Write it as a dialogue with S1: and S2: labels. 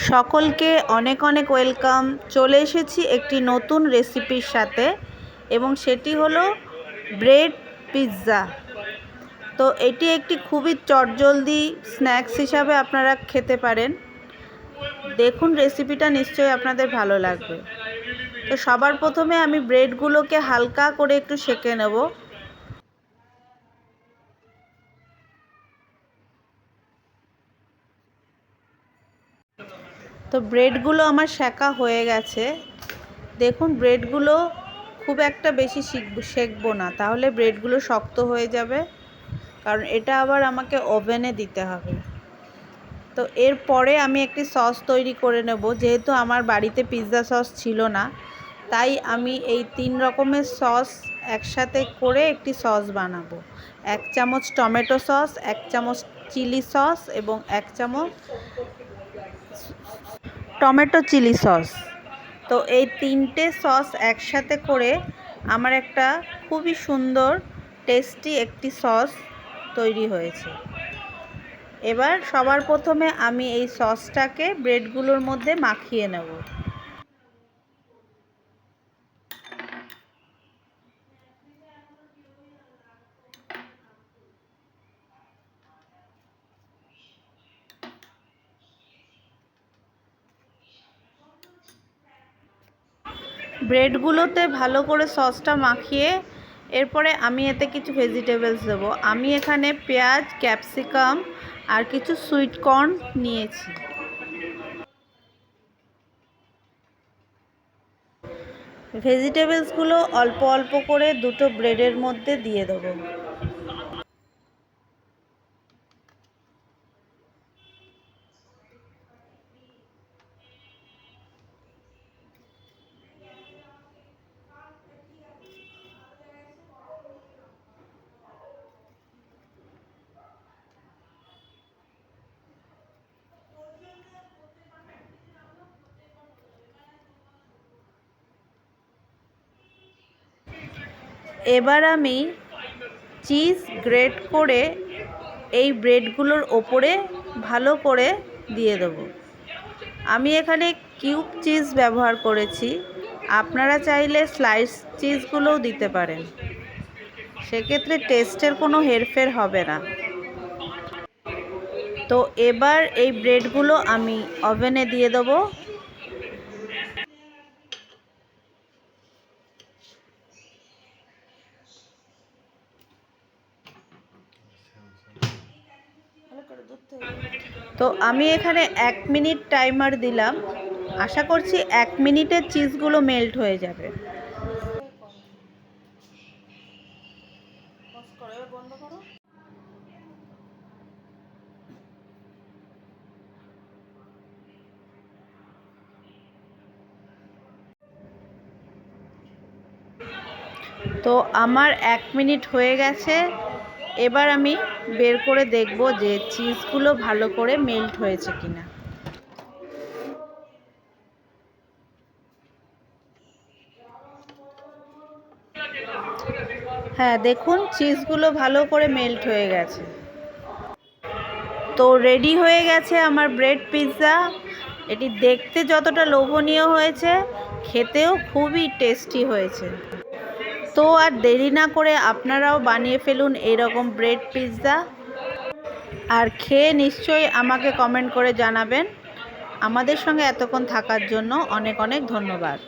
S1: সকলকে অনেক অনেক ওয়েলকাম। চলে এসেছি একটি নতুন রেসিপির সাথে এবং সেটি হলো ব্রেড পিৎজা। তো এটি একটি খুবই চটজলদি স্ন্যাক্স হিসাবে আপনারা খেতে পারেন। দেখুন রেসিপিটা নিশ্চয়ই আপনাদের ভালো লাগবে। তো সবার প্রথমে আমি ব্রেডগুলোকে হালকা করে একটু সেঁকে নেব। তো ব্রেডগুলো আমার সেঁকা হয়ে গেছে। দেখুন ব্রেডগুলো খুব একটা বেশি সেঁকবো না, তাহলে ব্রেডগুলো শক্ত হয়ে যাবে, কারণ এটা আবার আমাকে ওভেনে দিতে হবে। তো এরপরে আমি একটি সস তৈরি করে নেব। যেহেতু আমার বাড়িতে পিৎজা সস ছিল না, তাই আমি এই 3 রকমের সস একসাথে করে একটি সস বানাবো। 1 চামচ টমেটো সস, 1 চামচ চিলি সস এবং 1 চামচ টমেটো চিলি সস। তো এই 3টে সস একসাথে করে আমার একটা খুবই সুন্দর টেস্টি একটি সস তৈরি হয়েছে। এবার সবার প্রথমে আমি এই সসটাকে ব্রেডগুলোর মধ্যে মাখিয়ে নেব। ব্রেডগুলোতে ভালো করে সসটা মাখিয়ে এরপরে আমি এতে কিছু ভেজিটেবলস দেবো। আমি এখানে পেঁয়াজ, ক্যাপসিকাম আর কিছু সুইট কর্ন নিয়েছি। ভেজিটেবলসগুলো অল্প অল্প করে দুটো ব্রেডের মধ্যে দিয়ে দেবো। এবার আমি চিজ গ্রেট করে এই ব্রেডগুলোর ওপরে ভালো করে দিয়ে দেবো। আমি এখানে কিউব চিজ ব্যবহার করেছি, আপনারা চাইলে স্লাইস চিজগুলোও দিতে পারেন, সেক্ষেত্রে টেস্টের কোনো হেরফের হবে না। তো এবার এই ব্রেডগুলো আমি ওভেনে দিয়ে দেবো। তো আমি এখানে 1 মিনিট টাইমার দিলাম। আশা করছি 1 মিনিটে চিজগুলো মেল্ট হয়ে যাবে। তো আমার 1 মিনিট হয়ে গেছে। এবার আমি বের করে দেখব যে চিজগুলো ভালো করে মেল্ট হয়েছে কিনা। হ্যাঁ, দেখুন চিজগুলো ভালো করে মেল্ট হয়ে গেছে। তো রেডি হয়ে গেছে আমার ব্রেড পিৎজা। এটি দেখতে যতটা লোভনীয় হয়েছে, খেতেও খুবই টেস্টি হয়েছে। তো আর দেরি না করে আপনারাও বানিয়ে ফেলুন এরকম ব্রেড পিৎজা, আর খেয়ে নিশ্চয়ই আমাকে কমেন্ট করে জানাবেন। আমাদের সঙ্গে এতক্ষণ থাকার জন্য অনেক অনেক ধন্যবাদ।